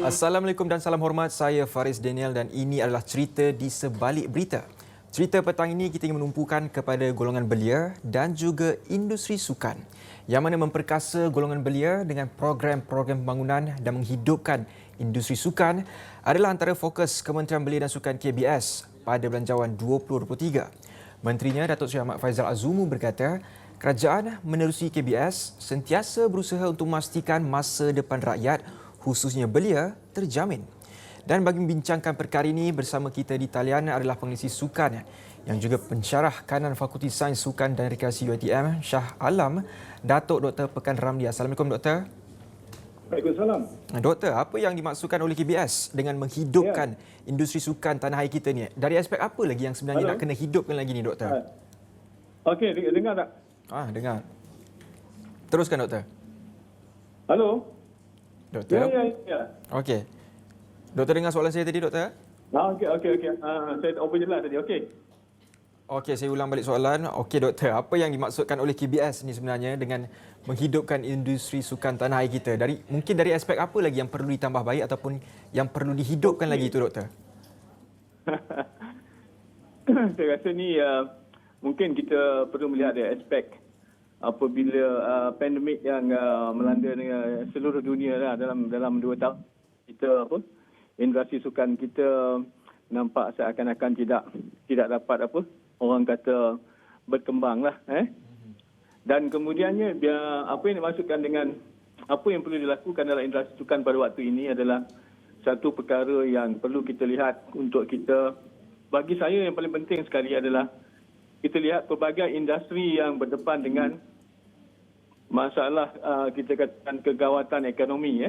Assalamualaikum dan salam hormat. Saya Faris Daniel dan ini adalah cerita di sebalik berita. Cerita petang ini kita ingin menumpukan kepada golongan belia dan juga industri sukan yang mana memperkasa golongan belia dengan program-program pembangunan dan menghidupkan industri sukan adalah antara fokus Kementerian Belia dan Sukan KBS pada Belanjawan 2023. Menterinya Datuk Seri Ahmad Faizal Azumu berkata, kerajaan menerusi KBS sentiasa berusaha untuk memastikan masa depan rakyat khususnya belia terjamin. Dan bagi membincangkan perkara ini bersama kita di talian adalah pengisi sukan yang juga pensyarah kanan Fakulti Sains Sukan dan Rekreasi UiTM Shah Alam, Datuk Dr. Pekan Ramli. Assalamualaikum Doktor. Waalaikumsalam. Doktor, apa yang dimaksudkan oleh KBS dengan menghidupkan industri sukan tanah air kita ni? Dari aspek apa lagi yang sebenarnya nak kena hidupkan lagi ni Doktor? Okey, dengar tak? Dengar. Teruskan Doktor. Halo? Doktor? Ya. Okey. Doktor dengar soalan saya tadi, Doktor? Okey. Saya over jelas tadi, okey. Okey, saya ulang balik soalan. Okey, Doktor. Apa yang dimaksudkan oleh KBS ni sebenarnya dengan menghidupkan industri sukan tanah air kita? Mungkin dari aspek apa lagi yang perlu ditambah baik ataupun yang perlu dihidupkan lagi itu, Doktor? Saya rasa ni mungkin kita perlu melihat dari aspek apabila pandemik yang melanda seluruh dunia lah dalam 2 tahun kita industri sukan kita nampak seakan-akan tidak dapat orang kata berkembang lah dan kemudiannya apa yang dimaksudkan dengan apa yang perlu dilakukan dalam industri sukan pada waktu ini adalah satu perkara yang perlu kita lihat untuk kita, bagi saya yang paling penting sekali adalah kita lihat pelbagai industri yang berdepan dengan masalah kita katakan kegawatan ekonomi.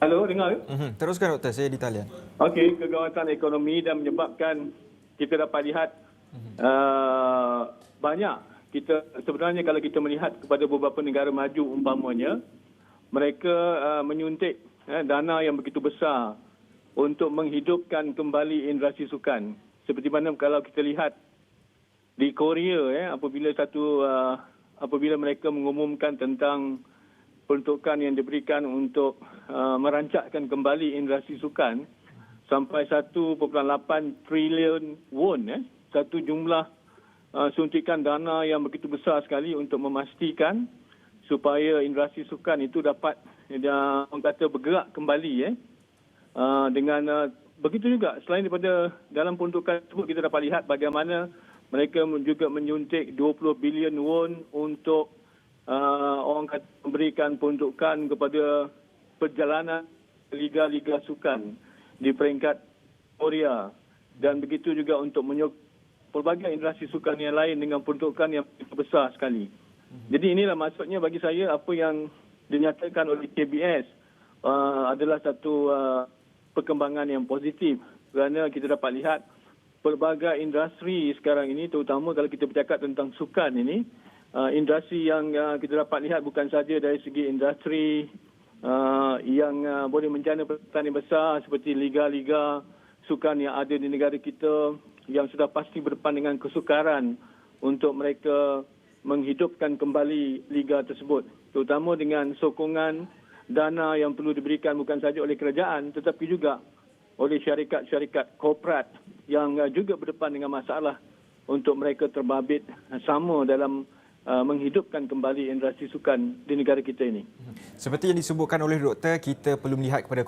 Halo, dengar? Teruskan Doktor, saya di talian. Okey, kegawatan ekonomi dan menyebabkan kita dapat lihat banyak kita sebenarnya kalau kita melihat kepada beberapa negara maju umpamanya mereka menyuntik dana yang begitu besar untuk menghidupkan kembali industri sukan. Seperti mana kalau kita lihat di Korea apabila mereka mengumumkan tentang peruntukan yang diberikan untuk merancangkan kembali industri sukan sampai 1.8 trilion won, satu jumlah suntikan dana yang begitu besar sekali untuk memastikan supaya industri sukan itu dapat orang kata bergerak kembali dengan begitu juga selain daripada dalam peruntukan tersebut kita dapat lihat bagaimana mereka juga menyuntik 20 bilion won untuk orang kata memberikan peruntukan kepada perjalanan liga-liga sukan di peringkat Korea dan begitu juga untuk menyokong pelbagai industri sukan yang lain dengan peruntukan yang besar sekali. Jadi inilah maksudnya bagi saya apa yang dinyatakan oleh KBS adalah satu perkembangan yang positif kerana kita dapat lihat pelbagai industri sekarang ini terutama kalau kita bercakap tentang sukan ini industri yang kita dapat lihat bukan saja dari segi industri yang boleh menjana pertandingan besar seperti liga-liga sukan yang ada di negara kita yang sudah pasti berdepan dengan kesukaran untuk mereka menghidupkan kembali liga tersebut terutama dengan sokongan dana yang perlu diberikan bukan saja oleh kerajaan tetapi juga oleh syarikat-syarikat korporat yang juga berdepan dengan masalah untuk mereka terbabit sama dalam menghidupkan kembali industri sukan di negara kita ini. Seperti yang disebutkan oleh Doktor, kita perlu melihat kepada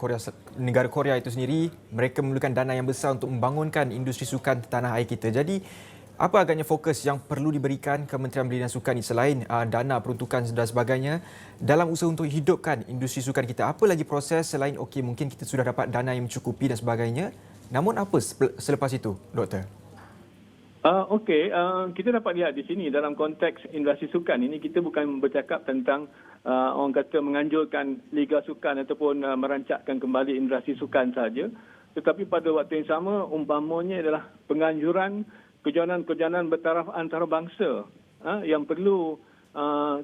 negara Korea itu sendiri, mereka memerlukan dana yang besar untuk membangunkan industri sukan tanah air kita. Jadi, apa agaknya fokus yang perlu diberikan Kementerian Belia dan Sukan ini selain dana peruntukan dan sebagainya dalam usaha untuk hidupkan industri sukan kita? Apa lagi proses selain mungkin kita sudah dapat dana yang mencukupi dan sebagainya, namun apa selepas itu, Doktor? Kita dapat lihat di sini dalam konteks industri sukan ini kita bukan bercakap tentang orang kata menganjurkan liga sukan ataupun merancangkan kembali industri sukan saja, tetapi pada waktu yang sama umpamanya adalah penganjuran kejohanan-kejohanan bertaraf antarabangsa yang perlu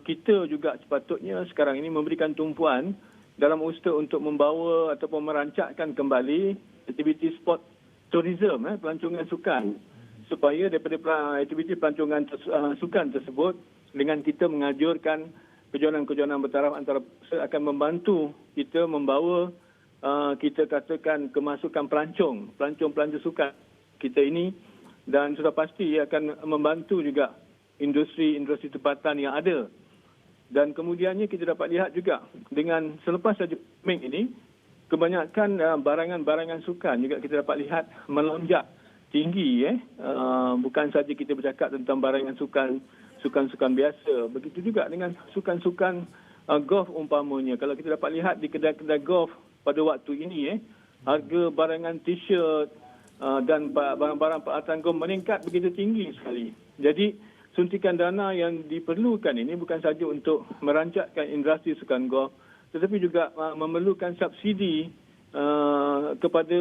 kita juga sepatutnya sekarang ini memberikan tumpuan dalam usaha untuk membawa ataupun merancangkan kembali aktiviti sport tourism, pelancongan sukan supaya daripada aktiviti pelancongan sukan tersebut dengan kita mengajurkan kejohanan-kejohanan bertaraf antarabangsa akan membantu kita membawa kita katakan kemasukan pelancong sukan kita ini, dan sudah pasti ia akan membantu juga industri tempatan yang ada. Dan kemudiannya kita dapat lihat juga dengan selepas saja pandemik ini, kebanyakan barangan-barangan sukan juga kita dapat lihat melonjak tinggi. Bukan saja kita bercakap tentang barangan sukan biasa. Begitu juga dengan sukan-sukan golf umpamanya. Kalau kita dapat lihat di kedai-kedai golf pada waktu ini, harga barangan t-shirt dan barang-barang peralatan golf meningkat begitu tinggi sekali. Jadi suntikan dana yang diperlukan ini bukan saja untuk merancangkan industri sukan golf, tetapi juga memerlukan subsidi kepada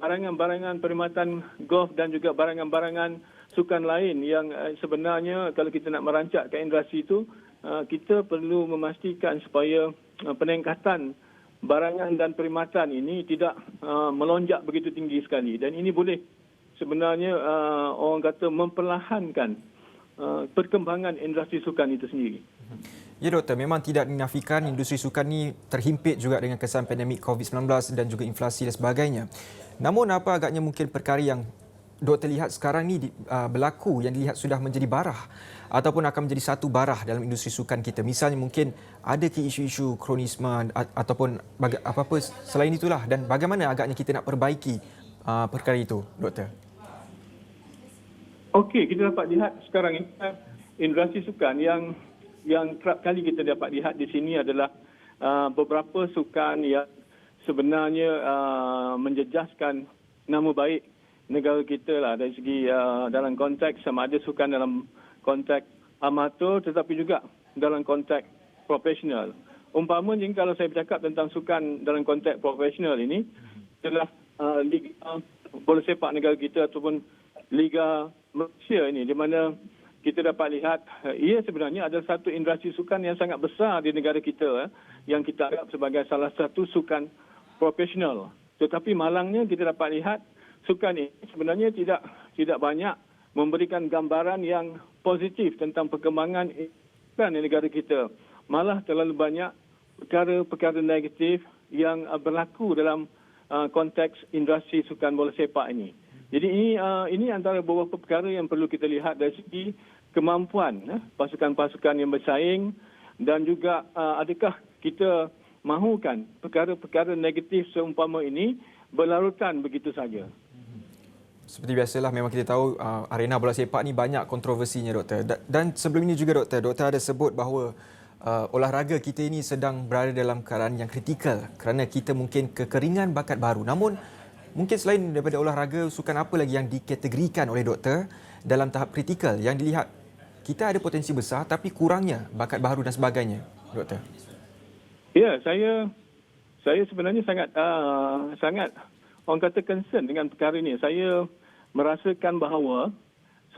barangan-barangan perkhidmatan golf dan juga barangan-barangan sukan lain yang sebenarnya kalau kita nak merancangkan industri itu, kita perlu memastikan supaya peningkatan barangan dan perkhidmatan ini tidak melonjak begitu tinggi sekali. Dan ini boleh sebenarnya orang kata memperlahankan perkembangan industri sukan itu sendiri. Ya Doktor, memang tidak dinafikan industri sukan ini terhimpit juga dengan kesan pandemik COVID-19 dan juga inflasi dan sebagainya. Namun apa agaknya mungkin perkara yang Doktor lihat sekarang ni berlaku yang dilihat sudah menjadi barah ataupun akan menjadi satu barah dalam industri sukan kita? Misalnya mungkin ada ke isu-isu kronisme ataupun apa-apa selain itulah, dan bagaimana agaknya kita nak perbaiki perkara itu, Doktor? Okey, kita dapat lihat sekarang ini industri sukan yang kerap kali kita dapat lihat di sini adalah beberapa sukan yang sebenarnya menjejaskan nama baik negara kita lah dari segi dalam konteks sama ada sukan dalam konteks amatur tetapi juga dalam konteks profesional. Umpamanya kalau saya bercakap tentang sukan dalam konteks profesional ini adalah Liga Bola Sepak negara kita ataupun Liga Malaysia ini, di mana kita dapat lihat ia sebenarnya adalah satu industri sukan yang sangat besar di negara kita yang kita anggap sebagai salah satu sukan profesional. Tetapi malangnya kita dapat lihat sukan ini sebenarnya tidak banyak memberikan gambaran yang positif tentang perkembangan sukan di negara kita. Malah terlalu banyak perkara-perkara negatif yang berlaku dalam konteks industri sukan bola sepak ini. Jadi ini antara beberapa perkara yang perlu kita lihat dari segi kemampuan pasukan-pasukan yang bersaing, dan juga adakah kita mahukan perkara-perkara negatif seumpama ini berlarutan begitu saja. Seperti biasalah, memang kita tahu arena bola sepak ni banyak kontroversinya, Doktor. Dan sebelum ini juga, Doktor ada sebut bahawa olahraga kita ini sedang berada dalam keadaan yang kritikal kerana kita mungkin kekeringan bakat baru. Namun mungkin selain daripada olahraga, sukan apa lagi yang dikategorikan oleh Doktor dalam tahap kritikal yang dilihat kita ada potensi besar tapi kurangnya bakat baru dan sebagainya, Doktor? Ya, saya sebenarnya sangat orang kata concern dengan perkara ini. Saya merasakan bahawa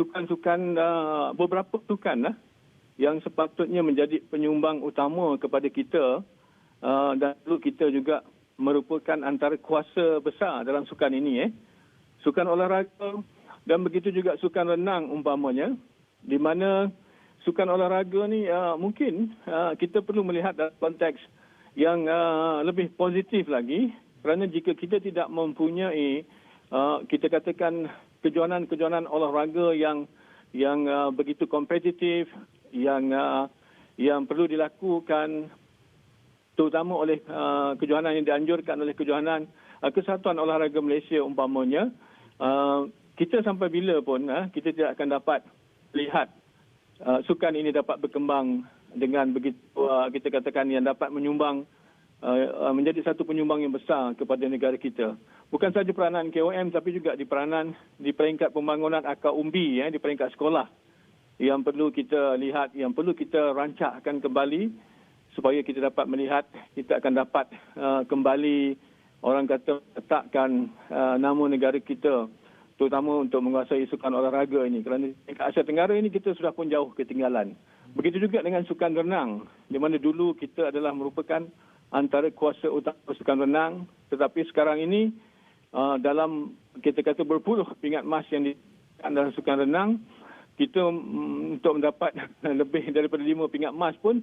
sukan-sukan beberapa sukan yang sepatutnya menjadi penyumbang utama kepada kita dan perlu kita juga merupakan antara kuasa besar dalam sukan ini. Sukan olahraga dan begitu juga sukan renang umpamanya, di mana sukan olahraga ni mungkin kita perlu melihat dalam konteks yang lebih positif lagi, kerana jika kita tidak mempunyai kita katakan kejohanan-kejohanan olahraga yang begitu kompetitif, yang perlu dilakukan terutama oleh kejohanan yang dianjurkan oleh kejohanan Kesatuan Olahraga Malaysia umpamanya, kita sampai bila pun kita tidak akan dapat lihat sukan ini dapat berkembang dengan begitu kita katakan yang dapat menyumbang menjadi satu penyumbang yang besar kepada negara kita. Bukan saja peranan KOM tapi juga di peringkat pembangunan akar umbi di peringkat sekolah yang perlu kita lihat, yang perlu kita rancangkan kembali supaya kita dapat melihat kita akan dapat kembali orang kata letakkan nama negara kita terutama untuk menguasai sukan olahraga ini, kerana di Asia Tenggara ini kita sudah pun jauh ketinggalan. Begitu juga dengan sukan renang, di mana dulu kita adalah merupakan antara kuasa utama sukan renang, tetapi sekarang ini dalam kita kata berpuluh pingat emas yang diberikan dalam sukan renang, kita untuk mendapat lebih daripada 5 pingat emas pun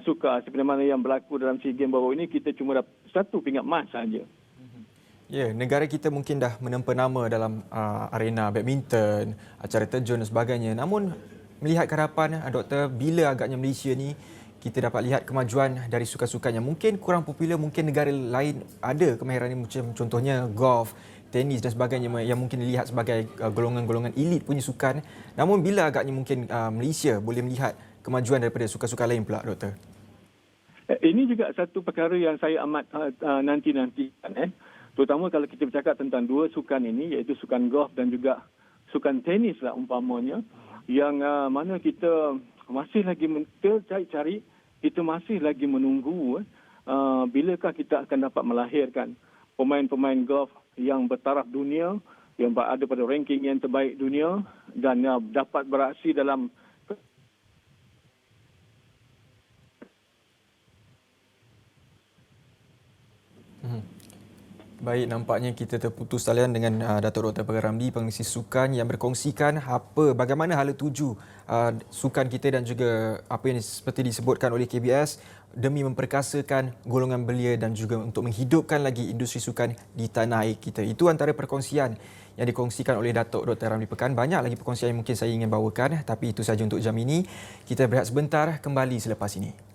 suka seperti mana yang berlaku dalam SEA Games baru ini, kita cuma dapat 1 pingat emas saja. Ya, negara kita mungkin dah menempa nama dalam arena badminton, acara terjun dan sebagainya. Namun melihat ke hadapan, Doktor, bila agaknya Malaysia ni kita dapat lihat kemajuan dari sukan-sukan yang mungkin kurang popular, mungkin negara lain ada kemahiran ini, macam contohnya golf, tenis dan sebagainya yang mungkin dilihat sebagai golongan-golongan elit punya sukan. Namun bila agaknya mungkin Malaysia boleh melihat kemajuan daripada sukan-sukan lain pula, Doktor? Ini juga satu perkara yang saya amat nanti-nantikan. Terutama kalau kita bercakap tentang 2 sukan ini, iaitu sukan golf dan juga sukan tenis lah umpamanya, yang mana kita masih lagi cari-cari, kita masih lagi menunggu bilakah kita akan dapat melahirkan pemain-pemain golf yang bertaraf dunia, yang ada pada ranking yang terbaik dunia dan dapat beraksi dalam Baik, nampaknya kita terputus talian dengan Datuk Dr. Pekan Ramli, Pengisi Sukan, yang berkongsikan bagaimana hala tuju sukan kita dan juga apa yang seperti disebutkan oleh KBS demi memperkasakan golongan belia dan juga untuk menghidupkan lagi industri sukan di tanah air kita. Itu antara perkongsian yang dikongsikan oleh Datuk Dr. Ramli Pekan. Banyak lagi perkongsian yang mungkin saya ingin bawakan, tapi itu sahaja untuk jam ini. Kita berehat sebentar, kembali selepas ini.